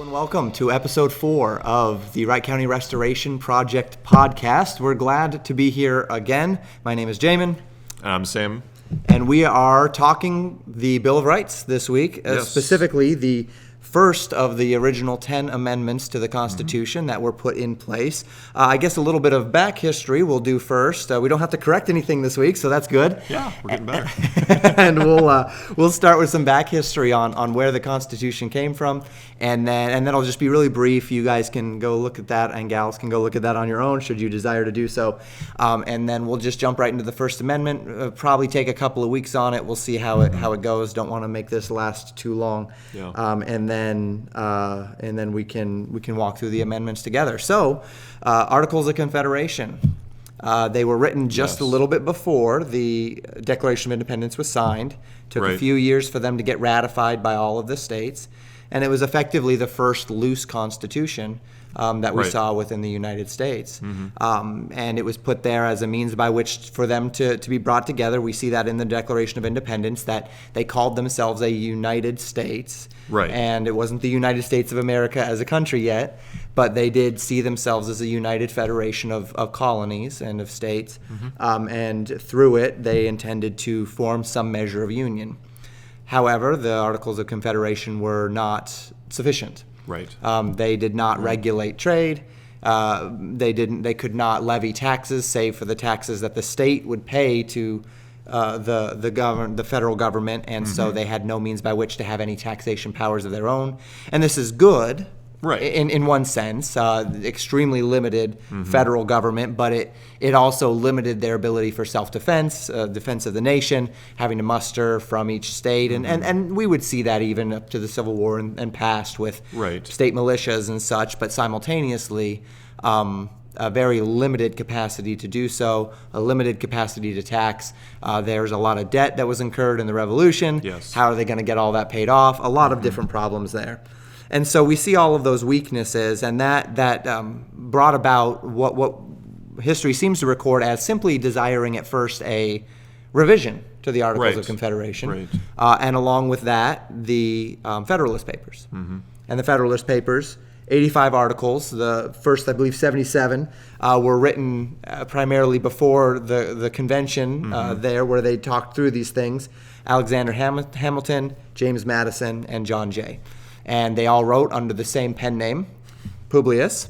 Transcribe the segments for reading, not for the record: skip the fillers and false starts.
and welcome to episode 4 of the Wright County Restoration Project podcast. We're glad to be here again. My name is Jamin. I'm Sam. And we are talking the Bill of Rights this week, specifically the first of the original 10 amendments to the Constitution that were put in place. I guess a little bit of back history we'll do first. We don't have to correct anything this week, so that's good. Yeah, we're getting better. And we'll start with some back history on where the Constitution came from, and then I'll just be really brief. You guys can go look at that, and gals can go look at that on your own, should you desire to do so. And then we'll just jump right into the First Amendment. Probably take a couple of weeks on it. We'll see how it goes. Don't want to make this last too long. Yeah. And then we can walk through the amendments together. So, Articles of Confederation. They were written just a little bit before the Declaration of Independence was signed. Took a few years for them to get ratified by all of the states, and it was effectively the first loose constitution that we saw within the United States. And it was put there as a means by which for them to be brought together. We see that in the Declaration of Independence, that they called themselves a United States. Right. And it wasn't the United States of America as a country yet, but they did see themselves as a united federation of colonies and of states. And through it, they intended to form some measure of union. However, the Articles of Confederation were not sufficient. Right. They did not regulate trade. They could not levy taxes, save for the taxes that the state would pay to the federal government, and so they had no means by which to have any taxation powers of their own. And this is good. Right. In one sense, extremely limited federal government, but it also limited their ability for self-defense, defense of the nation, having to muster from each state. And we would see that even up to the Civil War and past with state militias and such, but simultaneously a very limited capacity to do so, a limited capacity to tax. There's a lot of debt that was incurred in the Revolution. Yes. How are they going to get all that paid off? A lot of different problems there. And so we see all of those weaknesses, and that brought about what history seems to record as simply desiring at first a revision to the Articles of Confederation, and along with that, the Federalist Papers. And the Federalist Papers, 85 articles. The first, I believe, 77 were written primarily before the convention there, where they talked through these things. Alexander Hamilton, James Madison, and John Jay. And they all wrote under the same pen name, Publius,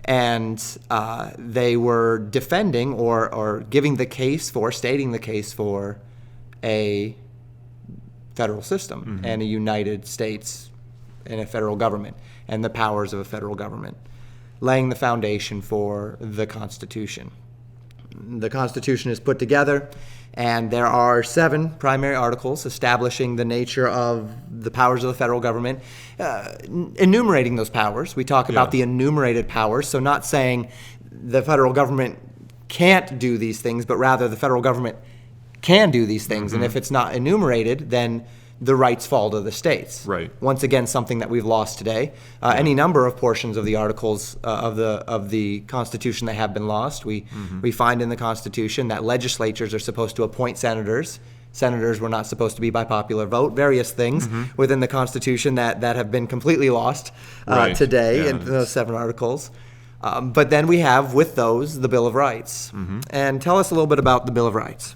and they were defending or giving the case for, stating the case for a federal system and a United States and a federal government and the powers of a federal government, laying the foundation for the Constitution. The Constitution is put together, and there are 7 primary articles establishing the nature of the powers of the federal government, enumerating those powers. We talk about the enumerated powers, so not saying the federal government can't do these things, but rather the federal government can do these things. And if it's not enumerated, then the rights fall to the states. Right. Once again, something that we've lost today. Any number of portions of the articles of the Constitution that have been lost. We find in the Constitution that legislatures are supposed to appoint senators. Senators were not supposed to be by popular vote. Various things within the Constitution that have been completely lost today in those 7 articles. But then we have with those the Bill of Rights. And tell us a little bit about the Bill of Rights.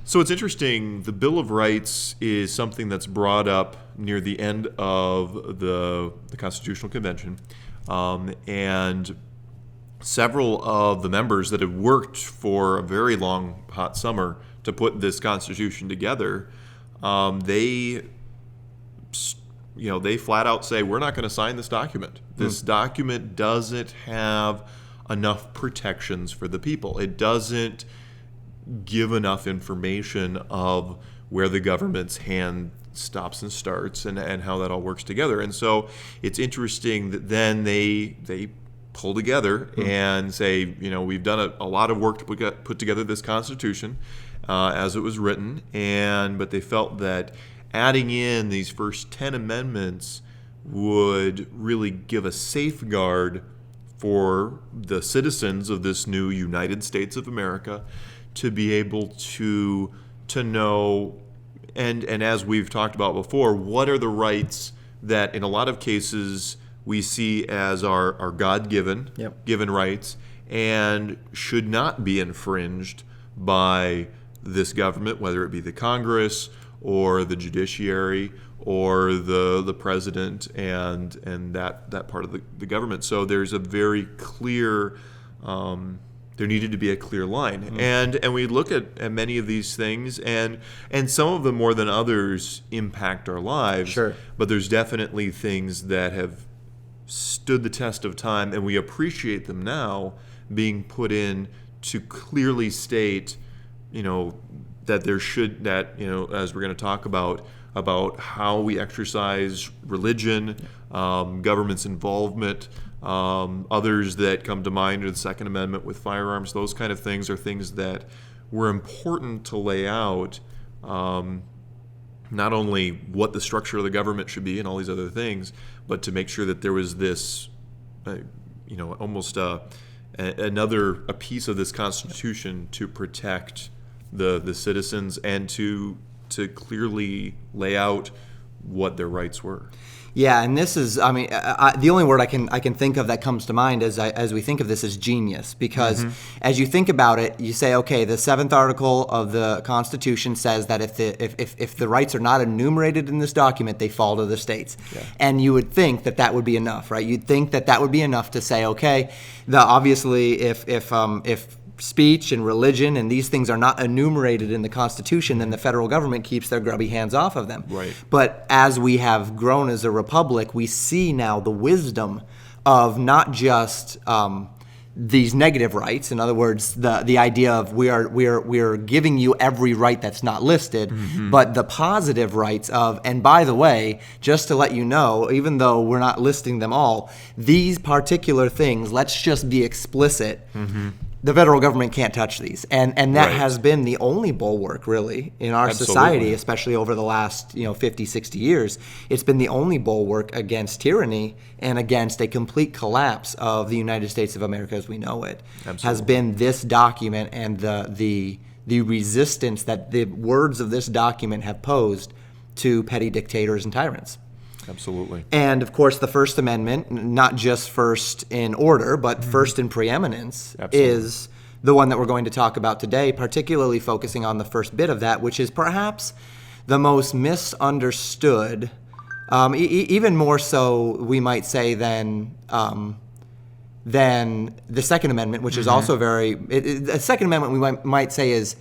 So it's interesting, the Bill of Rights is something that's brought up near the end of the Constitutional Convention, and several of the members that have worked for a very long, hot summer to put this Constitution together, they flat out say, we're not going to sign this document. This document doesn't have enough protections for the people. It doesn't give enough information of where the government's hand stops and starts and how that all works together. And so it's interesting that then they pull together and say, we've done a lot of work to put together this Constitution as it was written, but they felt that adding in these first 10 amendments would really give a safeguard for the citizens of this new United States of America to be able to know, and as we've talked about before, what are the rights that in a lot of cases we see as our God-given Yep. given rights and should not be infringed by this government, whether it be the Congress or the judiciary or the president and that part of the government. So there's a very clear there needed to be a clear line. And we look at many of these things, and some of them more than others impact our lives. Sure. But there's definitely things that have stood the test of time, and we appreciate them now being put in to clearly state, that as we're going to talk about how we exercise religion, government's involvement. Others that come to mind are the Second Amendment with firearms. Those kind of things are things that were important to lay out, not only what the structure of the government should be and all these other things, but to make sure that there was this, almost a piece of this Constitution to protect the citizens and to clearly lay out what their rights were. Yeah, and this is, the only word I can think of that comes to mind as we think of this is genius, because as you think about it, you say, okay, the 7th article of the Constitution says that if the rights are not enumerated in this document, they fall to the states. Yeah. And you would think that would be enough, right? You'd think that would be enough to say, okay, obviously if speech and religion and these things are not enumerated in the Constitution, then the federal government keeps their grubby hands off of them. Right. But as we have grown as a republic, we see now the wisdom of not just these negative rights. In other words, the idea of we are giving you every right that's not listed, but the positive rights of, and by the way, just to let you know, even though we're not listing them all, these particular things, let's just be explicit. The federal government can't touch these. And that Right. has been the only bulwark, really, in our Absolutely. society, especially over the last 50, 60 years. It's been the only bulwark against tyranny and against a complete collapse of the United States of America as we know it. Absolutely. Has been this document and the resistance that the words of this document have posed to petty dictators and tyrants. Absolutely. And of course, the First Amendment, not just first in order, but first in preeminence, Absolutely. is the one that we're going to talk about today, particularly focusing on the first bit of that, which is perhaps the most misunderstood, even more so, we might say, than the Second Amendment, which is also the Second Amendment we might say is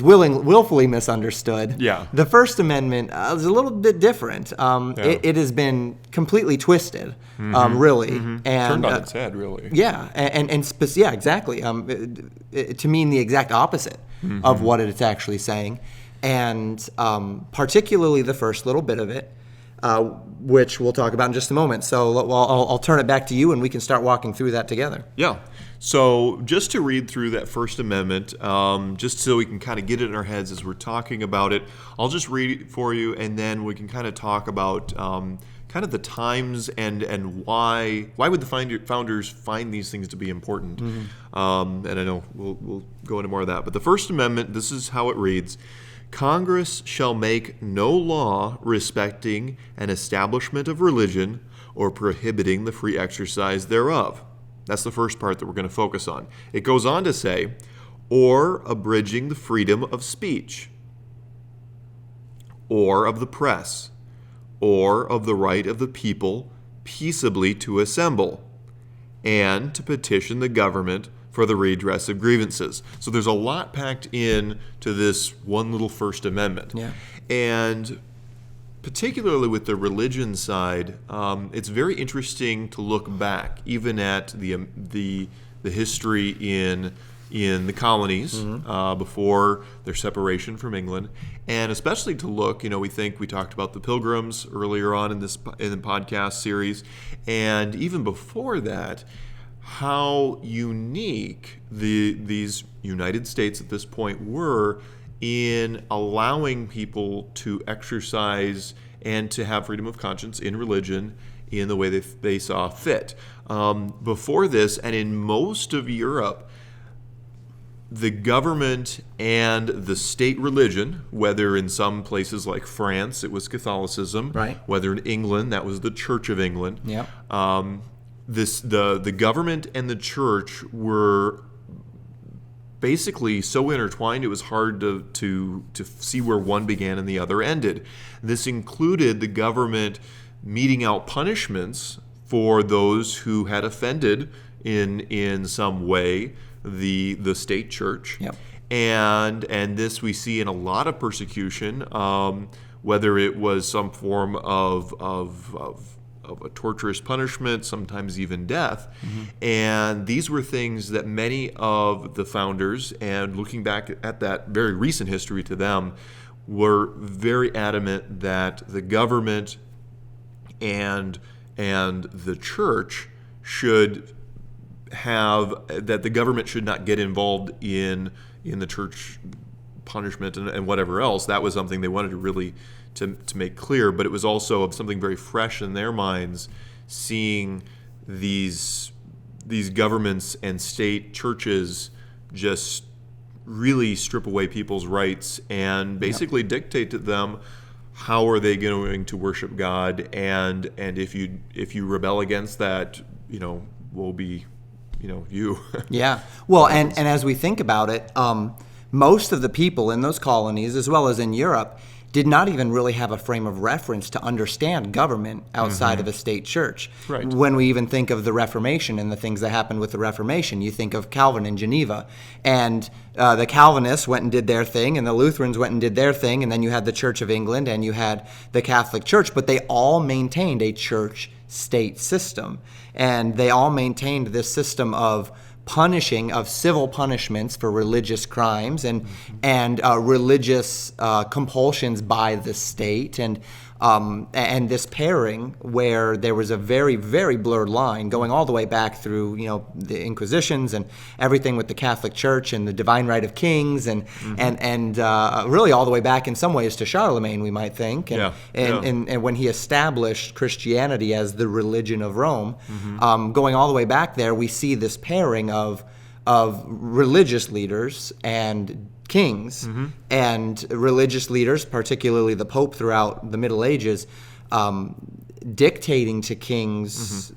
willfully misunderstood. Yeah. The First Amendment is a little bit different. It has been completely twisted, really, and Turned on its head, really. Yeah, exactly. To mean the exact opposite of what it's actually saying, and particularly the first little bit of it, which we'll talk about in just a moment. So I'll turn it back to you, and we can start walking through that together. Yeah. So just to read through that First Amendment, just so we can kind of get it in our heads as we're talking about it, I'll just read it for you, and then we can kind of talk about kind of the times and why would the founders find these things to be important. And I know we'll go into more of that. But the First Amendment, this is how it reads. Congress shall make no law respecting an establishment of religion or prohibiting the free exercise thereof. That's the first part that we're going to focus on. It goes on to say, or abridging the freedom of speech, or of the press, or of the right of the people peaceably to assemble, and to petition the government for the redress of grievances. So there's a lot packed in to this one little First Amendment. Yeah. And particularly with the religion side, it's very interesting to look back, even at the history in the colonies before their separation from England, and especially to look. We talked about the Pilgrims earlier on in the podcast series, and even before that, how unique these United States at this point were in allowing people to exercise and to have freedom of conscience in religion in the way they saw fit. Before this, and in most of Europe, the government and the state religion, whether in some places like France it was Catholicism, Right. whether in England that was the Church of England, Yep. The government and the church were basically so intertwined it was hard to see where one began and the other ended. This included the government meting out punishments for those who had offended in some way the state church. Yep. And this we see in a lot of persecution, whether it was some form of a torturous punishment, sometimes even death. And these were things that many of the founders, and looking back at that very recent history to them, were very adamant that the government and the church should that the government should not get involved in the church punishment and whatever else. That was something they wanted to really to make clear, but it was also something very fresh in their minds, seeing these governments and state churches just really strip away people's rights and basically dictate to them how are they going to worship God, and if you rebel against that, will be you. Yeah. Well, and as we think about it, most of the people in those colonies, as well as in Europe, did not even really have a frame of reference to understand government outside of a state church. Right. When we even think of the Reformation and the things that happened with the Reformation, you think of Calvin in Geneva, and the Calvinists went and did their thing, and the Lutherans went and did their thing, and then you had the Church of England, and you had the Catholic Church, but they all maintained a church-state system, and they all maintained this system of civil punishments for religious crimes and religious compulsions by the state, and this pairing where there was a very, very blurred line going all the way back through the Inquisitions and everything with the Catholic Church and the divine right of kings and really all the way back in some ways to Charlemagne, we might think, and when he established Christianity as the religion of Rome, going all the way back there, we see this pairing of religious leaders and kings, and religious leaders, particularly the Pope throughout the Middle Ages, dictating to kings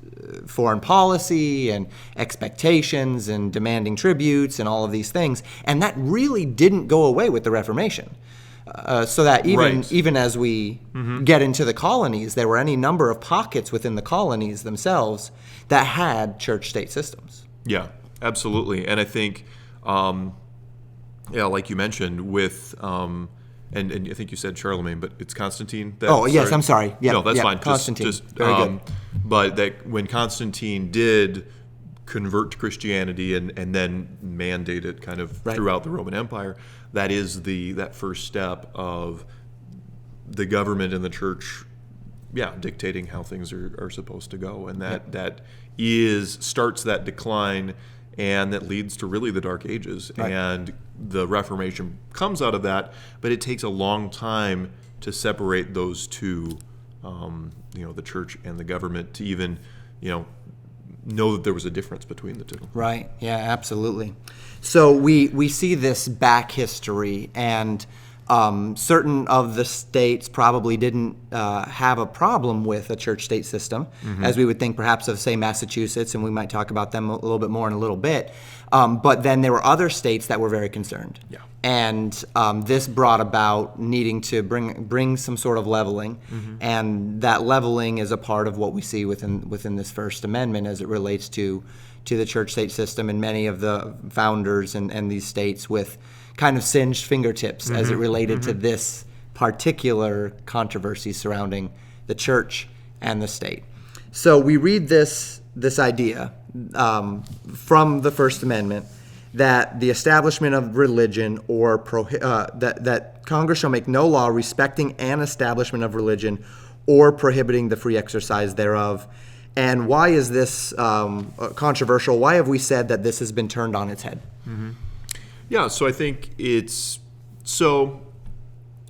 foreign policy and expectations and demanding tributes and all of these things. And that really didn't go away with the Reformation. So that even as we get into the colonies, there were any number of pockets within the colonies themselves that had church-state systems. Yeah, absolutely. And I think like you mentioned, with and I think you said Charlemagne, but it's Constantine. Yes, I'm sorry. Yeah, no, that's fine. Constantine. Very good. But that when Constantine did convert to Christianity and then mandate it kind of throughout the Roman Empire, that is that first step of the government and the church, dictating how things are supposed to go, and that starts that decline. And that leads to really the Dark Ages. Right. And the Reformation comes out of that, but it takes a long time to separate those two, the church and the government, to even, know that there was a difference between the two. Right, yeah, absolutely. So we see this back history, and certain of the states probably didn't have a problem with a church-state system, as we would think perhaps of, say, Massachusetts, and we might talk about them a little bit more in a little bit. But then there were other states that were very concerned. Yeah. And this brought about needing to bring some sort of leveling, and that leveling is a part of what we see within this First Amendment as it relates to the church-state system, and many of the founders and these states with kind of singed fingertips as it related to this particular controversy surrounding the church and the state. So we read this idea from the First Amendment that the establishment of religion or that Congress shall make no law respecting an establishment of religion or prohibiting the free exercise thereof. And why is this controversial? Why have we said that this has been turned on its head? Yeah, so I think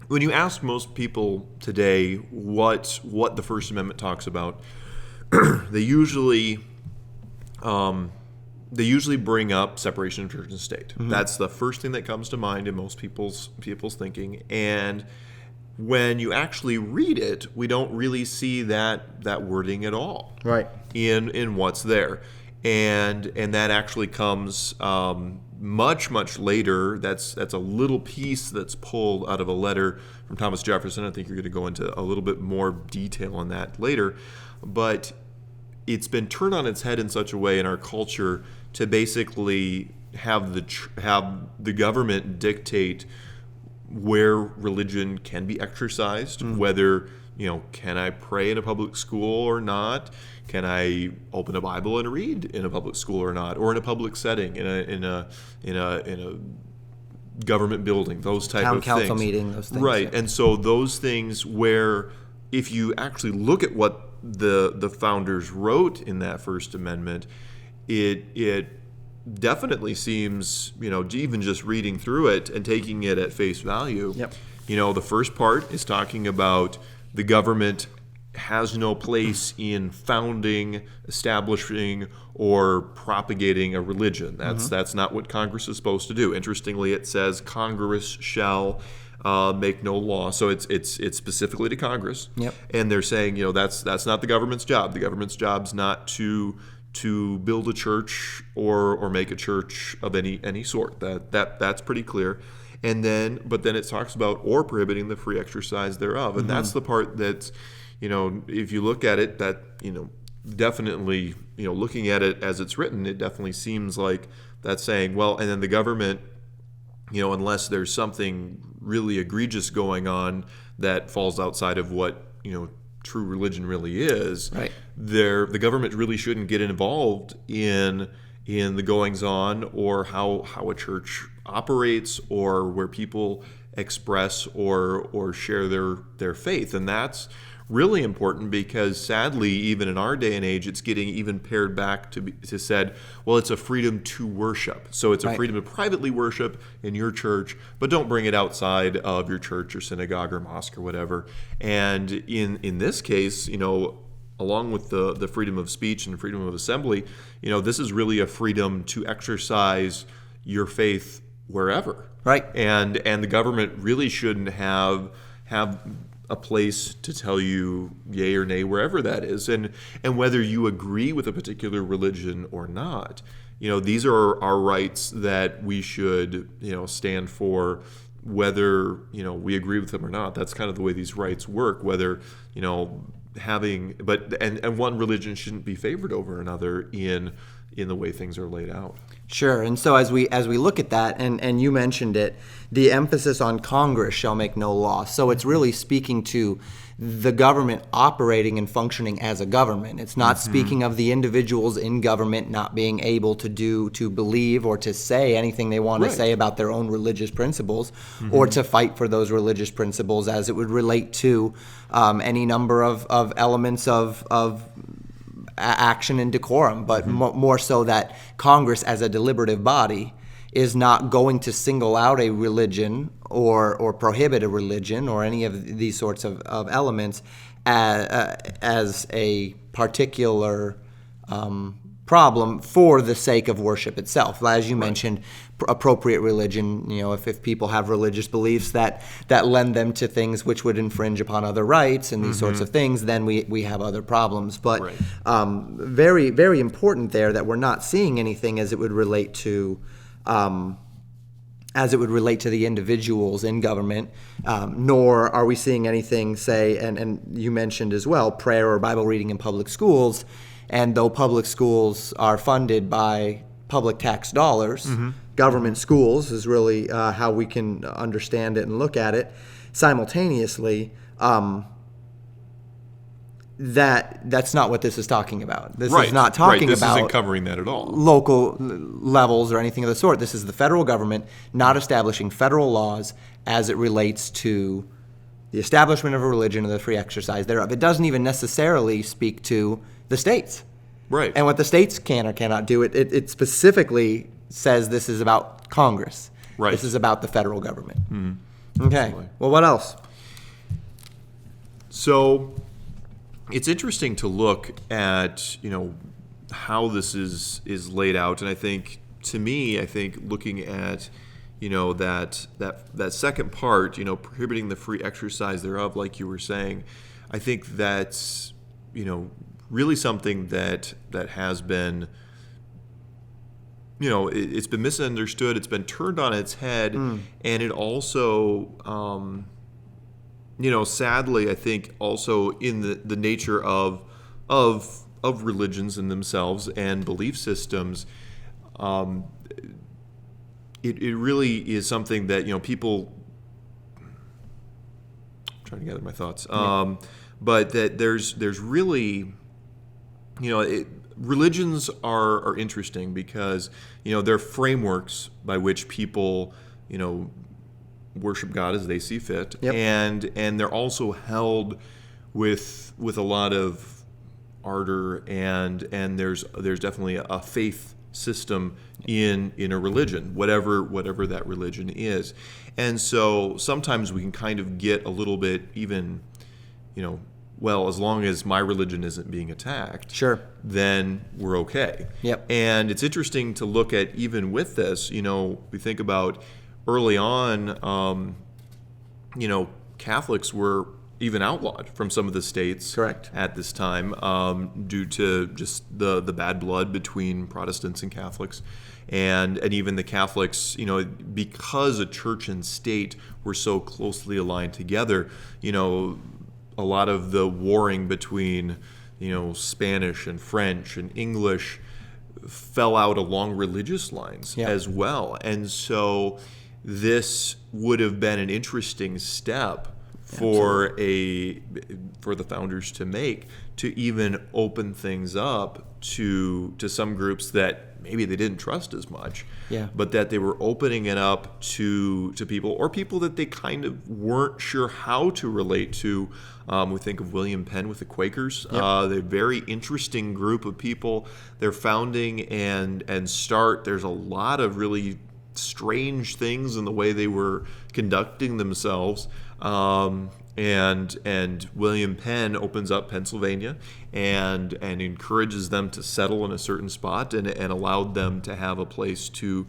when you ask most people today what the First Amendment talks about, they usually they usually bring up separation of church and state. That's the first thing that comes to mind in most people's thinking. And when you actually read it, we don't really see that wording at all. Right. In what's there. And that actually comes much later. That's a little piece that's pulled out of a letter from Thomas Jefferson. I think you're going to go into a little bit more detail on that later. But it's been turned on its head in such a way in our culture to basically have the government dictate where religion can be exercised, whether, can I pray in a public school or not? Can I open a Bible and read in a public school or not, or in a public setting, in a government building, those type of things. Town council meeting, those things. Right, Yeah. and so those things where if you actually look at what the founders wrote in that First Amendment, it definitely seems, even just reading through it and taking it at face value. Yep. The first part is talking about the government has no place in founding, establishing, or propagating a religion. That's not what Congress is supposed to do. Interestingly, it says Congress shall make no law. So it's specifically to Congress. Yep. And they're saying, that's not the government's job. The government's job's not to build a church or make a church of any sort. That's pretty clear. And but then it talks about or prohibiting the free exercise thereof. And that's the part that's, if you look at it, that, definitely, looking at it as it's written, it definitely seems like that's saying, well, and then the government, unless there's something really egregious going on that falls outside of what, true religion really is, right. The government really shouldn't get involved in the goings on or how a church operates or where people express or share their faith. And that's really important because sadly, even in our day and age, it's getting even pared back to said, well, it's a freedom to worship. So it's a Right. freedom to privately worship in your church, but don't bring it outside of your church or synagogue or mosque or whatever. And in this case, along with the freedom of speech and freedom of assembly, this is really a freedom to exercise your faith wherever. Right. And the government really shouldn't have a place to tell you yay or nay wherever that is. And whether you agree with a particular religion or not, these are our rights that we should, stand for, whether, we agree with them or not. That's kind of the way these rights work, whether, and one religion shouldn't be favored over another in the way things are laid out. Sure. And so as we look at that, and you mentioned it, the emphasis on Congress shall make no law. So it's really speaking to the government operating and functioning as a government. It's not speaking of the individuals in government not being able to believe or to say anything they want Right. to say about their own religious principles or to fight for those religious principles as it would relate to any number of elements of action and decorum, but more so that Congress as a deliberative body is not going to single out a religion or prohibit a religion or any of these sorts of elements as a particular problem for the sake of worship itself. As you mentioned, appropriate religion, if people have religious beliefs that lend them to things which would infringe upon other rights and these sorts of things, then we have other problems. But Right. Very, very important there that we're not seeing anything as it would relate to the individuals in government, nor are we seeing anything, say, and you mentioned as well, prayer or Bible reading in public schools. And though public schools are funded by public tax dollars, government schools is really how we can understand it and look at it. Simultaneously, that's not what this is talking about. This is not talking This about isn't covering that at all. local levels or anything of the sort. This is the federal government not establishing federal laws as it relates to the establishment of a religion and the free exercise thereof. It doesn't even necessarily speak to the states. Right. And what the states can or cannot do, it specifically says this is about Congress. Right. This is about the federal government. Okay. Absolutely. Well, what else? So it's interesting to look at, how this is laid out. And I think, to me, looking at, that second part, prohibiting the free exercise thereof, like you were saying, I think that's, really something that has been, it's been misunderstood. It's been turned on its head, and it also, sadly, I think also in the nature of religions in themselves and belief systems, it really is something that people. I'm trying to gather my thoughts, but that there's really, religions are interesting because they're frameworks by which people worship God as they see fit, Yep. and they're also held with a lot of ardor, and there's definitely a faith system in a religion, whatever that religion is. And so sometimes we can kind of get a little bit even, well, as long as my religion isn't being attacked, Sure. then we're okay. Yep. And it's interesting to look at, even with this, we think about early on, Catholics were even outlawed from some of the states. Correct. At this time, due to just the bad blood between Protestants and Catholics. And even the Catholics, because a church and state were so closely aligned together, a lot of the warring between, Spanish and French and English fell out along religious lines as well. And so this would have been an interesting step for the founders to make, to even open things up to some groups that maybe they didn't trust as much, but that they were opening it up to people, or people that they kind of weren't sure how to relate to. We think of William Penn with the Quakers. They're a very interesting group of people. Their founding and start, there's a lot of really strange things in the way they were conducting themselves. And William Penn opens up Pennsylvania and encourages them to settle in a certain spot, and allowed them to have a place to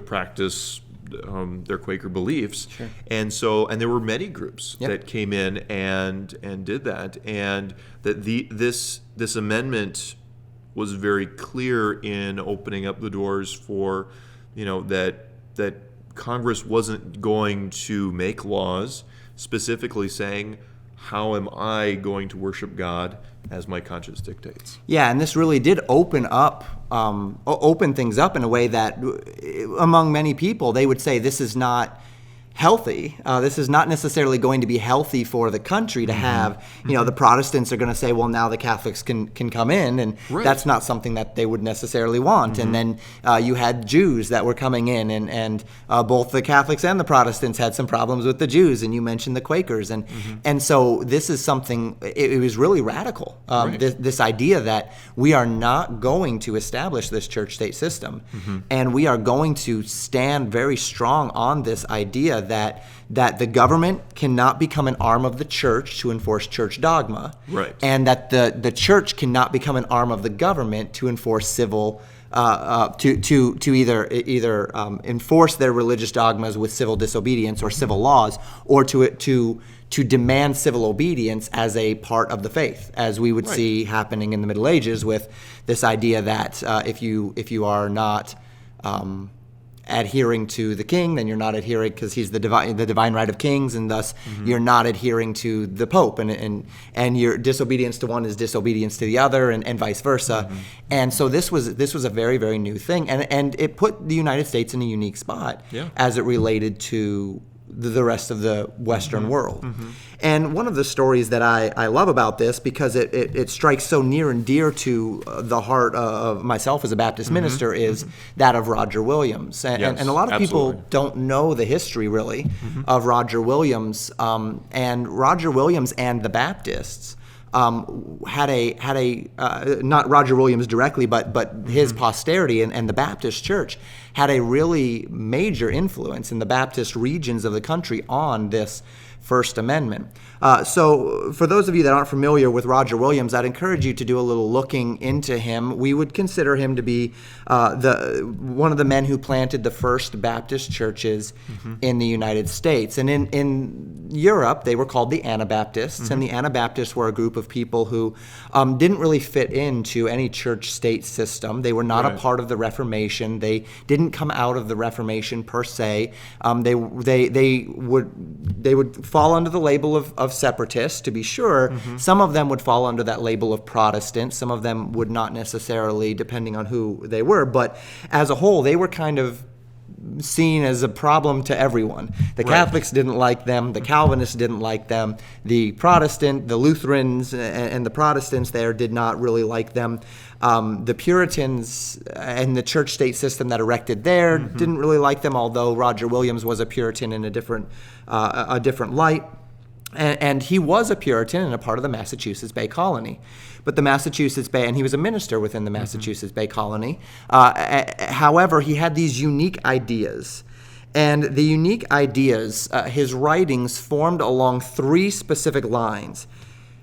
practice their Quaker beliefs. Sure. And there were many groups that came in and did that, and that this amendment was very clear in opening up the doors for, that Congress wasn't going to make laws specifically saying, how am I going to worship God as my conscience dictates? Yeah, and this really did open things up in a way that, among many people, they would say this is not healthy. This is not necessarily going to be healthy for the country to have, the Protestants are going to say, well, now the Catholics can come in, and that's not something that they would necessarily want. And then you had Jews that were coming in, and both the Catholics and the Protestants had some problems with the Jews, and you mentioned the Quakers. And so this is something, it was really radical, this idea that we are not going to establish this church-state system, and we are going to stand very strong on this idea that the government cannot become an arm of the church to enforce church dogma, and that the church cannot become an arm of the government to enforce civil, to either enforce their religious dogmas with civil disobedience or civil laws, or to demand civil obedience as a part of the faith, as we would see happening in the Middle Ages with this idea that if you are not adhering to the king, then you're not adhering, because he's the divine right of kings, and thus you're not adhering to the Pope, and your disobedience to one is disobedience to the other, and vice versa. And so this was a very, very new thing, and it put the United States in a unique spot as it related to the rest of the Western world. And one of the stories that I love about this, because it strikes so near and dear to the heart of myself as a Baptist minister, is that of Roger Williams. And a lot of people don't know the history, really, of Roger Williams. And Roger Williams and the Baptists had a not Roger Williams directly, but his posterity and the Baptist church had a really major influence in the Baptist regions of the country on this First Amendment. So for those of you that aren't familiar with Roger Williams, I'd encourage you to do a little looking into him. We would consider him to be one of the men who planted the first Baptist churches in the United States. And in Europe, they were called the Anabaptists, and the Anabaptists were a group of people who didn't really fit into any church-state system. They were not a part of the Reformation. They didn't come out of the Reformation per se. They would fall under the label of separatists, to be sure. Some of them would fall under that label of Protestant. Some of them would not necessarily, depending on who they were. But as a whole, they were kind of seen as a problem to everyone. The Catholics didn't like them. The Calvinists didn't like them. The Lutherans and the Protestants there did not really like them. The Puritans and the church-state system that erected there didn't really like them, although Roger Williams was a Puritan in a different light. And he was a Puritan and a part of the Massachusetts Bay Colony. But the Massachusetts Bay, and he was a minister within the Massachusetts Bay Colony. However, he had these unique ideas. And the unique ideas, his writings formed along three specific lines.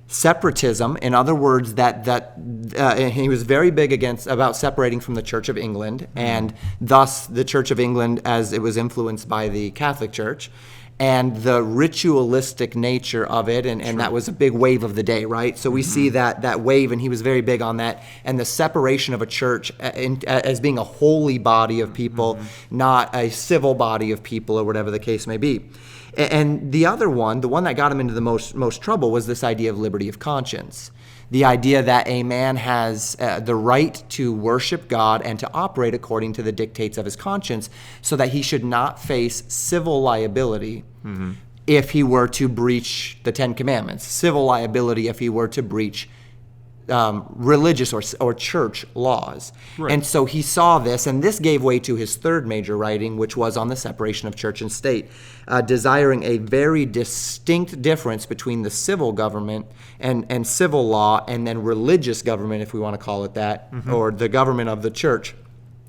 Separatism, in other words, he was very big about separating from the Church of England, and thus the Church of England as it was influenced by the Catholic Church, and the ritualistic nature of it, and that was a big wave of the day, right? So we see that wave, and he was very big on that, and the separation of a church as being a holy body of people, not a civil body of people, or whatever the case may be. And the other one, the one that got him into the most trouble, was this idea of liberty of conscience. The idea that a man has the right to worship God and to operate according to the dictates of his conscience, so that he should not face civil liability if he were to breach the Ten Commandments, civil liability if he were to breach religious or church laws. And so he saw this, and this gave way to his third major writing, which was on the separation of church and state, desiring a very distinct difference between the civil government and civil law, and then religious government, if we want to call it that, or the government of the church,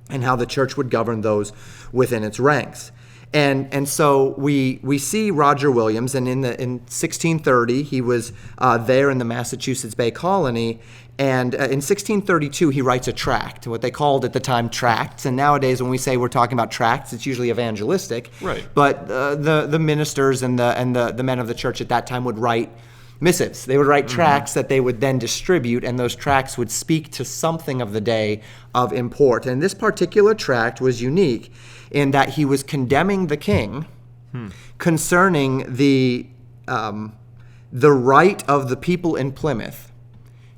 and how the church would govern those within its ranks. And so we see Roger Williams, and in 1630 he was there in the Massachusetts Bay Colony, and in 1632 he writes a tract, what they called at the time tracts. And nowadays when we say we're talking about tracts, it's usually evangelistic. Right. But the ministers and the men of the church at that time would write missives. They would write tracts that they would then distribute, and those tracts would speak to something of the day of import. And this particular tract was unique in that he was condemning the king concerning the right of the people in Plymouth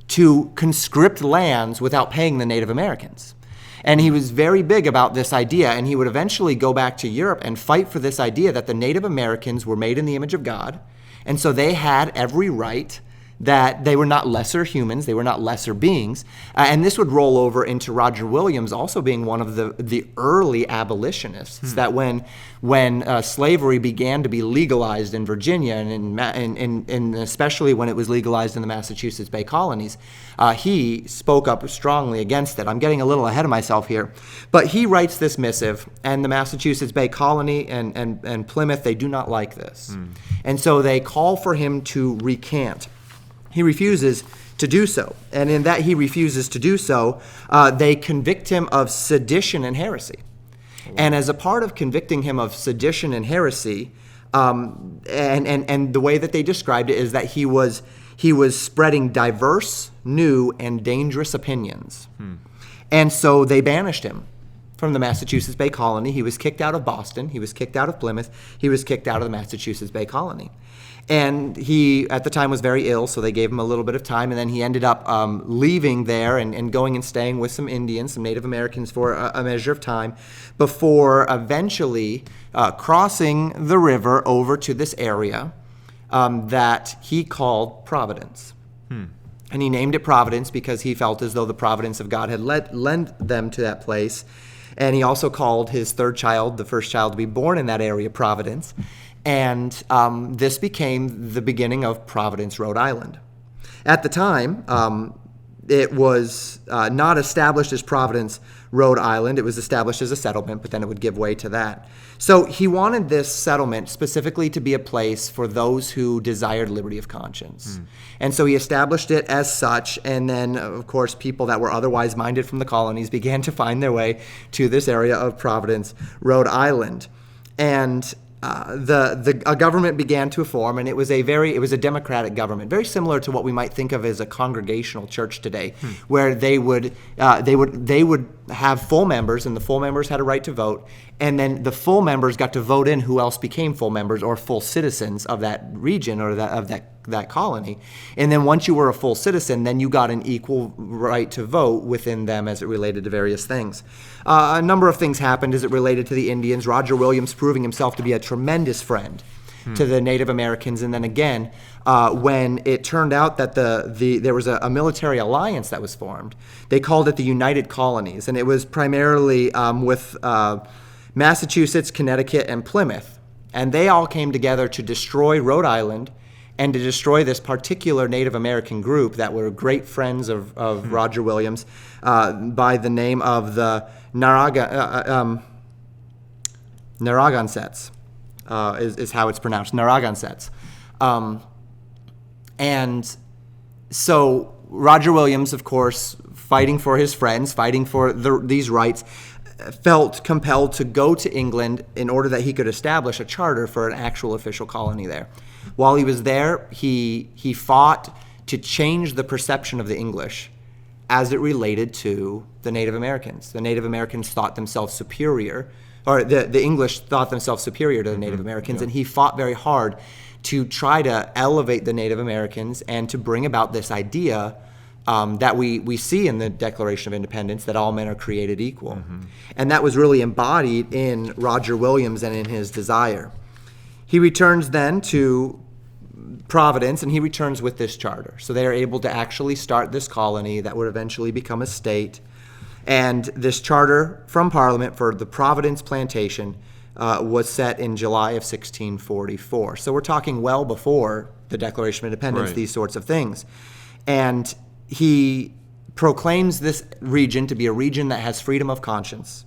to conscript lands without paying the Native Americans. And he was very big about this idea, and he would eventually go back to Europe and fight for this idea that the Native Americans were made in the image of God, and so they had every right, that they were not lesser humans, they were not lesser beings. And this would roll over into Roger Williams also being one of the early abolitionists, that when slavery began to be legalized in Virginia, and especially when it was legalized in the Massachusetts Bay Colonies, he spoke up strongly against it. I'm getting a little ahead of myself here. But he writes this missive, and the Massachusetts Bay Colony and Plymouth, they do not like this. And so they call for him to recant. He refuses to do so. And in that he refuses to do so, they convict him of sedition and heresy. And as a part of convicting him of sedition and heresy, and the way that they described it is that he was spreading diverse, new, and dangerous opinions. And so they banished him from the Massachusetts Bay Colony. He was kicked out of Boston. He was kicked out of Plymouth. He was kicked out of the Massachusetts Bay Colony. And he, at the time, was very ill, so they gave him a little bit of time, and then he ended up leaving there and going and staying with some Indians, some Native Americans for a measure of time, before eventually crossing the river over to this area that he called Providence. And he named it Providence because he felt as though the providence of God had led them to that place. And he also called his third child, the first child to be born in that area, Providence. And this became the beginning of Providence, Rhode Island. At the time, it was not established as Providence, Rhode Island. It was established as a settlement, but then it would give way to that. So he wanted this settlement specifically to be a place for those who desired liberty of conscience. And so he established it as such, and then, of course, people that were otherwise minded from the colonies began to find their way to this area of Providence, Rhode Island. And a government began to form, and it was a democratic government, very similar to what we might think of as a congregational church today, where they would have full members, and the full members had a right to vote, and then the full members got to vote in who else became full members or full citizens of that region or that colony. And then once you were a full citizen, then you got an equal right to vote within them as it related to various things. A number of things happened as it related to the Indians. Roger Williams proving himself to be a tremendous friend to the Native Americans. And then again, when it turned out that there was a military alliance that was formed, they called it the United Colonies. And it was primarily with Massachusetts, Connecticut, and Plymouth. And they all came together to destroy Rhode Island and to destroy this particular Native American group that were great friends of Roger Williams by the name of the Narragansetts, is how it's pronounced, Narragansetts. And so Roger Williams, of course, fighting for his friends, fighting for these rights, felt compelled to go to England in order that he could establish a charter for an actual official colony there. While he was there, he fought to change the perception of the English as it related to the Native Americans. The Native Americans thought themselves superior, or the English thought themselves superior to the Native Americans, and he fought very hard to try to elevate the Native Americans and to bring about this idea that we see in the Declaration of Independence, that all men are created equal. And that was really embodied in Roger Williams and in his desire. He returns then to Providence, and he returns with this charter. So they are able to actually start this colony that would eventually become a state. And this charter from Parliament for the Providence Plantation was set in July of 1644. So we're talking well before the Declaration of Independence, Right. these sorts of things. And he proclaims this region to be a region that has freedom of conscience.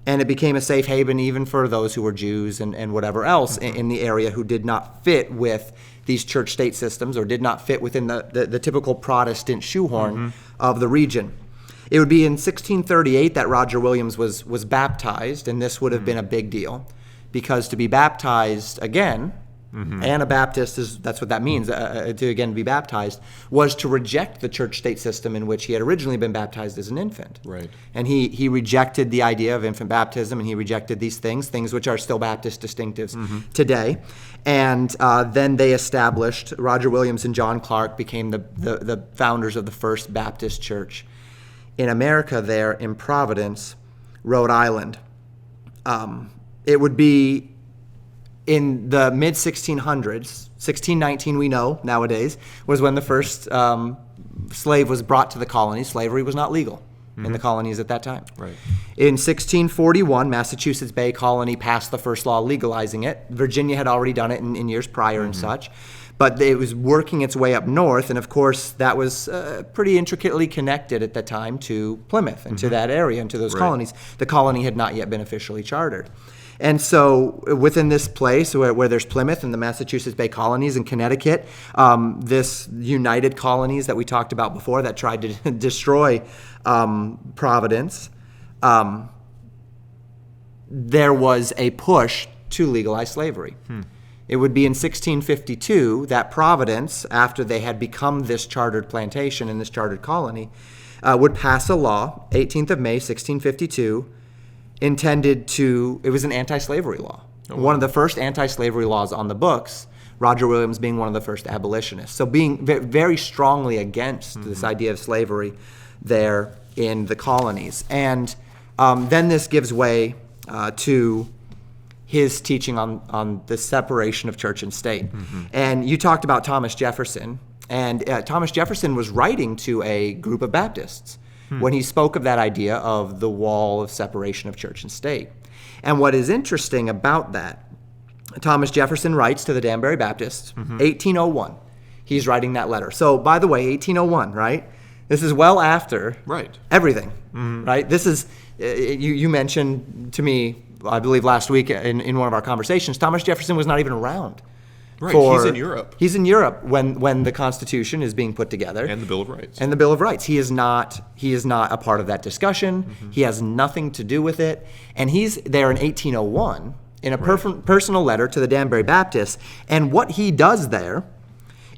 And it became a safe haven even for those who were Jews and whatever else in the area who did not fit with these church-state systems or did not fit within the typical Protestant shoehorn of the region. It would be in 1638 that Roger Williams was baptized, and this would have been a big deal, because to be baptized again, Anabaptist, that's what that means, to again be baptized, was to reject the church-state system in which he had originally been baptized as an infant. Right. And he rejected the idea of infant baptism, and he rejected these things which are still Baptist distinctives today. And then they established, Roger Williams and John Clark became the founders of the first Baptist church in America there in Providence, Rhode Island. It would be in the mid-1600s, 1619 we know nowadays, was when the first slave was brought to the colonies. Slavery was not legal in the colonies at that time. Right. In 1641, Massachusetts Bay Colony passed the first law legalizing it. Virginia had already done it in years prior and such. But it was working its way up north, and of course that was pretty intricately connected at that time to Plymouth and to that area and to those colonies. The colony had not yet been officially chartered. And so within this place where there's Plymouth and the Massachusetts Bay Colonies and Connecticut, this United Colonies that we talked about before that tried to destroy Providence, there was a push to legalize slavery. It would be in 1652 that Providence, after they had become this chartered plantation and this chartered colony, would pass a law, 18th of May, 1652, it was an anti-slavery law. Oh, wow. One of the first anti-slavery laws on the books, Roger Williams being one of the first abolitionists. So being very strongly against this idea of slavery there in the colonies. And then this gives way to his teaching on the separation of church and state. And you talked about Thomas Jefferson, and Thomas Jefferson was writing to a group of Baptists when he spoke of that idea of the wall of separation of church and state. And what is interesting about that, Thomas Jefferson writes to the Danbury Baptists, 1801. He's writing that letter. So, by the way, 1801, right? This is well after Right. everything, right? This is, you mentioned to me, I believe last week in one of our conversations, Thomas Jefferson was not even around. Right. He's in Europe. He's in Europe when the Constitution is being put together. And the Bill of Rights. And the Bill of Rights. He is not a part of that discussion. He has nothing to do with it. And he's there in 1801 in a personal letter to the Danbury Baptists. And what he does there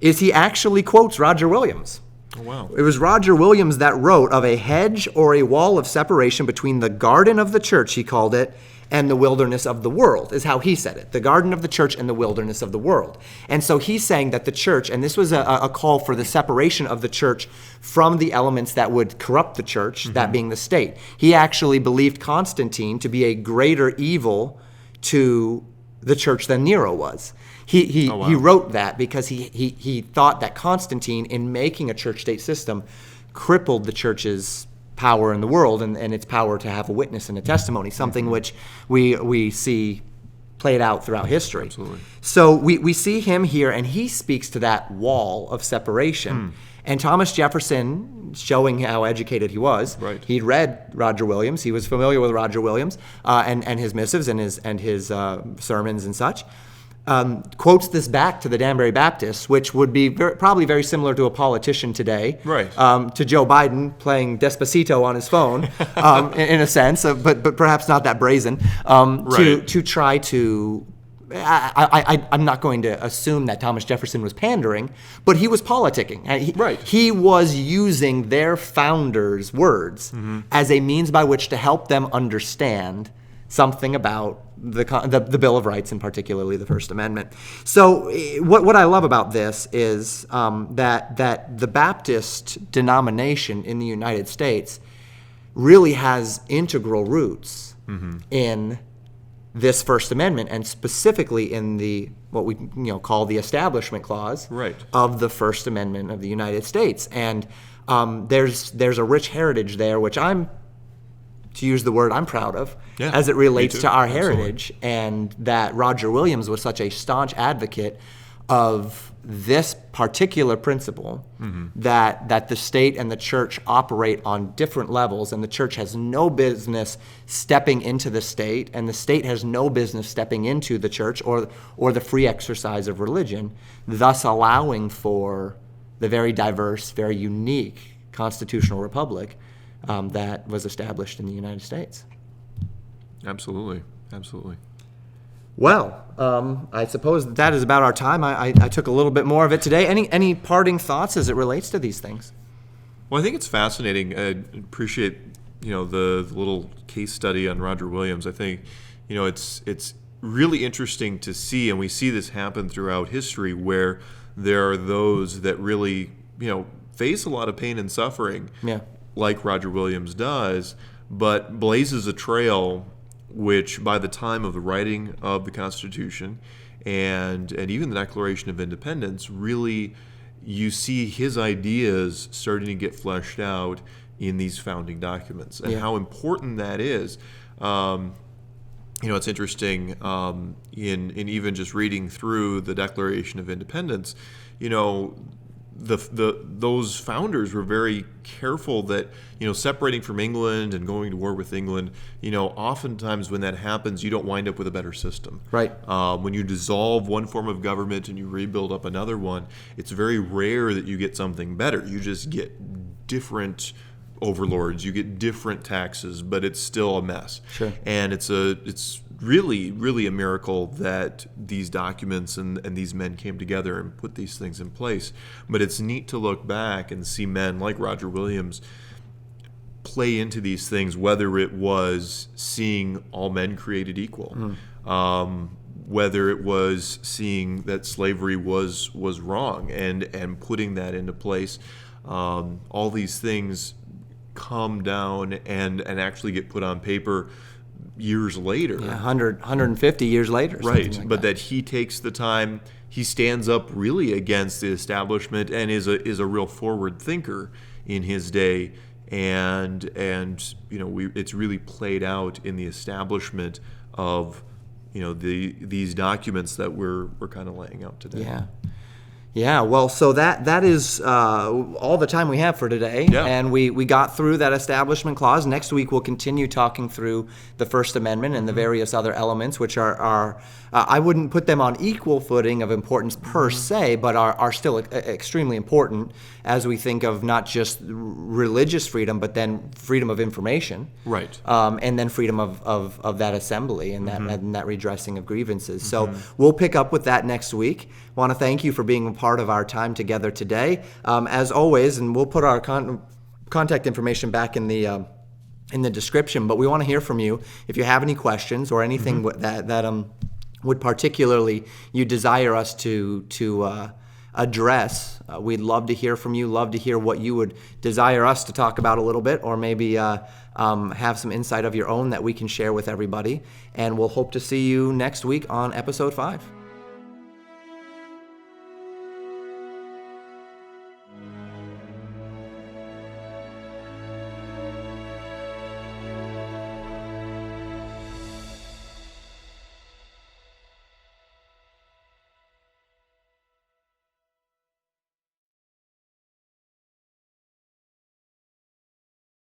is he actually quotes Roger Williams. Oh, wow. It was Roger Williams that wrote of a hedge or a wall of separation between the garden of the church, he called it, and the wilderness of the world, is how he said it. The garden of the church and the wilderness of the world. And so he's saying that the church, and this was a call for the separation of the church from the elements that would corrupt the church, that being the state. He actually believed Constantine to be a greater evil to the church than Nero was. He wrote that because he thought that Constantine, in making a church-state system, crippled the church's power in the world and its power to have a witness and a testimony, something which we see played out throughout history. Absolutely. So we see him here, and he speaks to that wall of separation. And Thomas Jefferson, showing how educated he was, he'd read Roger Williams, he was familiar with Roger Williams and his missives and his sermons and such. Quotes this back to the Danbury Baptists, which would be probably very similar to a politician today, to Joe Biden playing Despacito on his phone, in a sense, but perhaps not that brazen, to try to. I'm not going to assume that Thomas Jefferson was pandering, but he was politicking. He was using their founders' words as a means by which to help them understand something about the Bill of Rights, and particularly the First Amendment. So what I love about this is that the Baptist denomination in the United States really has integral roots in this First Amendment, and specifically in the what we call the Establishment Clause of the First Amendment of the United States. And there's a rich heritage there, which I'm proud of, as it relates to our heritage. And that Roger Williams was such a staunch advocate of this particular principle, that the state and the church operate on different levels, and the church has no business stepping into the state, and the state has no business stepping into the church or the free exercise of religion, thus allowing for the very diverse, very unique constitutional republic that was established in the United States. Absolutely. Well, I suppose that is about our time. I took a little bit more of it today. Any parting thoughts as it relates to these things? Well, I think it's fascinating. I appreciate the little case study on Roger Williams. I think it's really interesting to see, and we see this happen throughout history, where there are those that really face a lot of pain and suffering. Like Roger Williams does, but blazes a trail which, by the time of the writing of the Constitution and even the Declaration of Independence, really you see his ideas starting to get fleshed out in these founding documents, and how important that is. It's interesting in even just reading through the Declaration of Independence, those founders were very careful that separating from England and going to war with England, oftentimes when that happens, you don't wind up with a better system. When you dissolve one form of government and you rebuild up another one, it's very rare that you get something better. You just get different overlords, you get different taxes, but it's still a mess. And it's really a miracle that these documents and these men came together and put these things in place. But it's neat to look back and see men like Roger Williams play into these things, whether it was seeing all men created equal, whether it was seeing that slavery was wrong and putting that into place. All these things come down and actually get put on paper years later. 150 years later. But that he takes the time, he stands up really against the establishment and is a real forward thinker in his day, and it's really played out in the establishment of these documents that we're kind of laying out today. Yeah, well, so that is all the time we have for today. Yeah. And we got through that Establishment Clause. Next week we'll continue talking through the First Amendment and the various other elements, which are I wouldn't put them on equal footing of importance per se, but are still extremely important as we think of not just religious freedom, but then freedom of information. Right. And then freedom of that assembly and that redressing of grievances. So we'll pick up with that next week. Want to thank you for being a part of our time together today. As always, and we'll put our contact information back in the description, but we want to hear from you if you have any questions or anything that would particularly you desire us to address. We'd love to hear from you, love to hear what you would desire us to talk about a little bit, or maybe have some insight of your own that we can share with everybody. And we'll hope to see you next week on episode 5.